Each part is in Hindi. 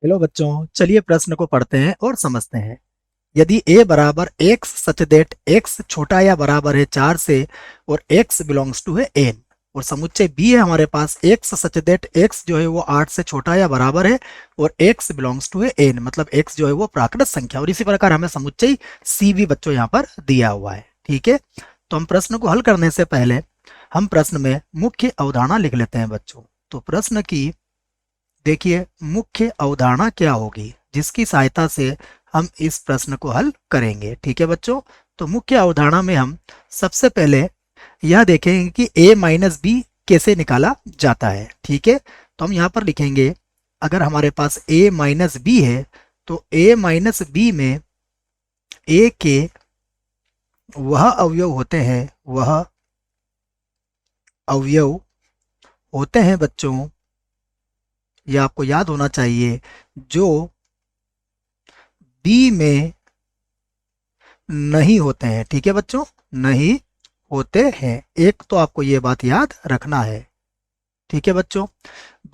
हेलो बच्चों, चलिए प्रश्न को पढ़ते हैं और समझते हैं। यदि a बराबर x सच दैट x छोटा या बराबर है 4 से और x बिलोंग्स टू है n और समुच्चय b है हमारे पास x सच दैट x जो है वो 8 से छोटा या बराबर है और x बिलोंग्स टू है n, मतलब x जो है वो प्राकृत संख्या। और इसी प्रकार हमें समुच्चय c भी बच्चों यहाँ पर दिया हुआ है। ठीक है, तो हम प्रश्न को हल करने से पहले हम प्रश्न में मुख्य अवधारणा लिख लेते हैं बच्चों। तो प्रश्न की देखिए मुख्य अवधारणा क्या होगी जिसकी सहायता से हम इस प्रश्न को हल करेंगे। ठीक है बच्चों, तो मुख्य अवधारणा में हम सबसे पहले यह देखेंगे कि a माइनस बी कैसे निकाला जाता है। ठीक है, तो हम यहाँ पर लिखेंगे अगर हमारे पास a माइनस बी है तो a माइनस बी में a के वह अवयव होते हैं बच्चों, ये आपको याद होना चाहिए, जो बी में नहीं होते हैं। ठीक है बच्चों, नहीं होते हैं, एक तो आपको ये बात याद रखना है। ठीक है बच्चों,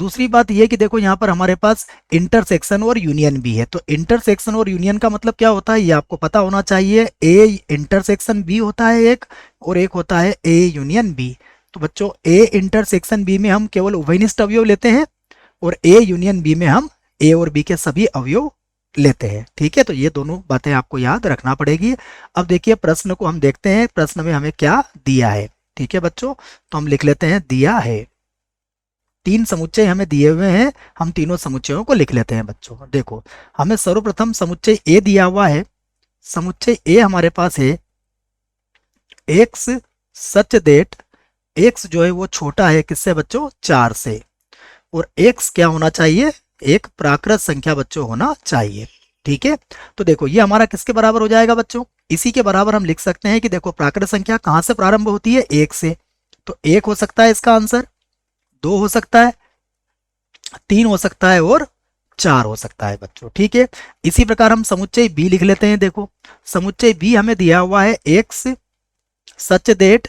दूसरी बात ये कि देखो यहाँ पर हमारे पास इंटरसेक्शन और यूनियन भी है। तो इंटरसेक्शन और यूनियन का मतलब क्या होता है ये आपको पता होना चाहिए। ए इंटरसेक्शन बी होता है एक, और एक होता है ए यूनियन बी। तो बच्चों ए इंटरसेक्शन बी में हम केवल उभयनिष्ठ अवयव लेते हैं और ए यूनियन बी में हम ए और बी के सभी अवयव लेते हैं। ठीक है, तो ये दोनों बातें आपको याद रखना पड़ेगी। अब देखिए प्रश्न को हम देखते हैं, प्रश्न में हमें क्या दिया है। ठीक है बच्चों, तो हम लिख लेते हैं दिया है, तीन समुच्चय हमें दिए हुए हैं, हम तीनों समुच्चयों को लिख लेते हैं बच्चों। देखो हमें सर्वप्रथम समुच्चय ए दिया हुआ है। समुच्चय ए हमारे पास है एक्स सच दैट एक्स जो है वो छोटा है किससे बच्चों, 4 से, और x क्या होना चाहिए, एक प्राकृत संख्या बच्चों होना चाहिए। ठीक है, तो देखो ये हमारा किसके बराबर हो जाएगा बच्चों, इसी के बराबर हम लिख सकते हैं कि देखो प्राकृत संख्या कहां से प्रारंभ होती है, 1 से। तो 1 हो सकता है इसका आंसर, 2 हो सकता है, 3 हो सकता है और 4 हो सकता है बच्चों। ठीक है, इसी प्रकार हम समुच्चय बी लिख लेते हैं। देखो समुच्चय बी हमें दिया हुआ है एक्स सच दैट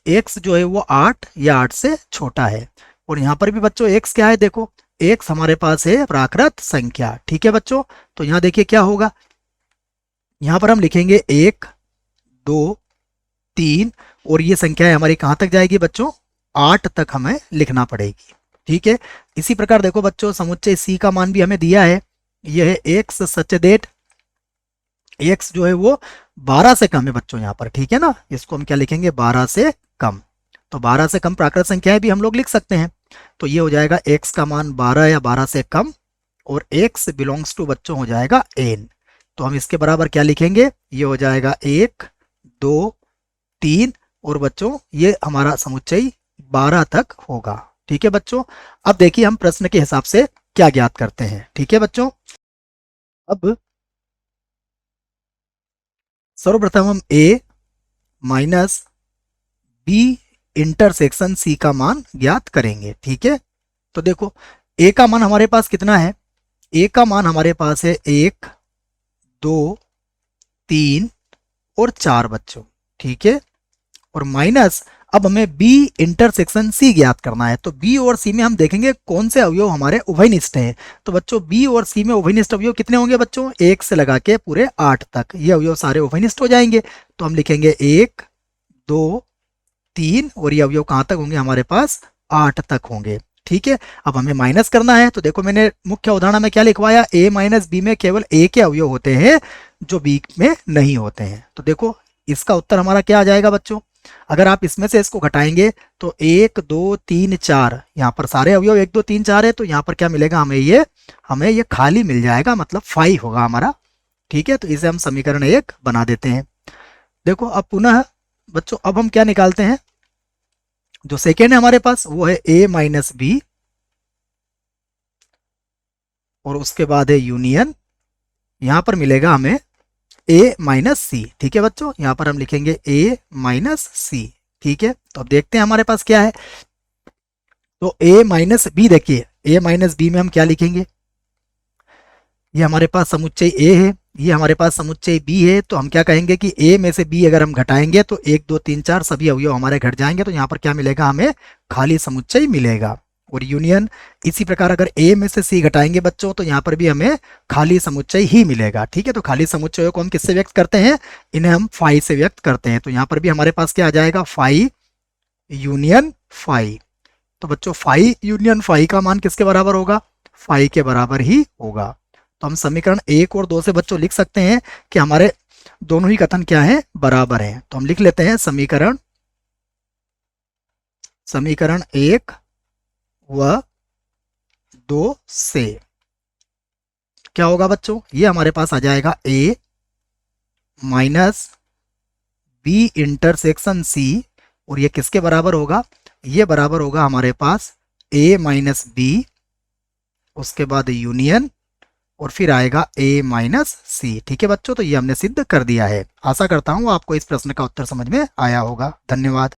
एक्स जो है वो 8 या 8 से छोटा है, और यहाँ पर भी बच्चों x क्या है, देखो x हमारे पास है प्राकृत संख्या। ठीक है बच्चों, तो यहाँ देखिए क्या होगा, यहाँ पर हम लिखेंगे 1 2 3 और ये संख्या हमारी कहाँ तक जाएगी बच्चों, 8 तक हमें लिखना पड़ेगी। ठीक है, इसी प्रकार देखो बच्चों समुच्चय c का मान भी हमें दिया है, यह है x सच दैट x जो है वो 12 से कम है बच्चों यहाँ पर। ठीक है ना, इसको हम क्या लिखेंगे, 12 से कम। तो 12 से कम प्राकृत संख्याएं भी हम लोग लिख सकते हैं। तो ये हो जाएगा x का मान 12 या 12 से कम, और x बिलोंग्स टू बच्चों हो जाएगा n। तो हम इसके बराबर क्या लिखेंगे, ये हो जाएगा 1 2 3, और बच्चों ये हमारा समुच्चय 12 तक होगा। ठीक है बच्चों, अब देखिए हम प्रश्न के हिसाब से क्या ज्ञात करते हैं। ठीक है बच्चों, अब सर्वप्रथम हम a minus B intersection C का मान ज्ञात करेंगे। ठीक है, तो देखो a का मान हमारे पास कितना है, a का मान हमारे पास है 1 2 3 और 4 बच्चों। ठीक है, और माइनस अब हमें b इंटरसेक्शन c ज्ञात करना है। तो b और c में हम देखेंगे कौन से अवयव हमारे उभयनिष्ठ हैं। तो बच्चों b और c में उभयनिष्ठ अवयव कितने होंगे बच्चों, 1 से लगा के पूरे 8 तक, ये अवयव सारे उभयनिष्ठ हो जाएंगे। तो हम लिखेंगे 1 2 3 और ये अवयव कहां तक होंगे, हमारे पास 8 तक होंगे। ठीक है, अब हमें माइनस करना है। तो देखो मैंने मुख्य उदाहरण में क्या लिखवाया, a माइनस बी में केवल a के अवयव होते हैं जो b में नहीं होते हैं। तो देखो इसका उत्तर हमारा क्या आ जाएगा बच्चों, अगर आप इसमें से इसको घटाएंगे तो 1 2 3 4, यहाँ पर सारे अवयव 1 2 3 4 है, तो यहाँ पर क्या मिलेगा हमें ये खाली मिल जाएगा, मतलब 5 होगा हमारा। ठीक है, तो इसे हम समीकरण 1 बना देते हैं। देखो अब पुनः बच्चों अब हम क्या निकालते हैं, जो सेकेंड है हमारे पास वो है a माइनस बी, और उसके बाद है यूनियन, यहां पर मिलेगा हमें a माइनस सी। ठीक है बच्चों, यहां पर हम लिखेंगे a माइनस सी। ठीक है, तो अब देखते हैं हमारे पास क्या है। तो a माइनस बी, देखिए a माइनस बी में हम क्या लिखेंगे, ये हमारे पास समुच्चय a है, ये हमारे पास समुच्चय b है। तो हम क्या कहेंगे कि a में से b अगर हम घटाएंगे तो 1 2 3 4 सभी अवयव हमारे घट जाएंगे। तो यहाँ पर क्या मिलेगा, हमें खाली समुच्चय मिलेगा। और यूनियन। इसी प्रकार अगर ए में से सी घटाएंगे बच्चों तो यहाँ पर भी हमें खाली समुच्चय ही मिलेगा। ठीक है, तो खाली समुच्चयों को हम किससे व्यक्त करते हैं, इन्हें हम फाई से व्यक्त करते हैं। तो यहाँ पर भी हमारे पास क्या आ जाएगा, फाई यूनियन फाई। तो बच्चों फाई यूनियन फाई का मान किसके बराबर होगा, फाई के बराबर ही होगा। तो हम समीकरण 1 और 2 से बच्चों लिख सकते हैं कि हमारे दोनों ही कथन क्या है, बराबर हैं। तो हम लिख लेते हैं समीकरण 1 व 2 से क्या होगा बच्चों, ये हमारे पास आ जाएगा a minus B intersection C, और ये किसके बराबर होगा, ये बराबर होगा हमारे पास a माइनस बी, उसके बाद यूनियन, और फिर आएगा a माइनस सी। ठीक है बच्चों, तो ये हमने सिद्ध कर दिया है। आशा करता हूं आपको इस प्रश्न का उत्तर समझ में आया होगा। धन्यवाद।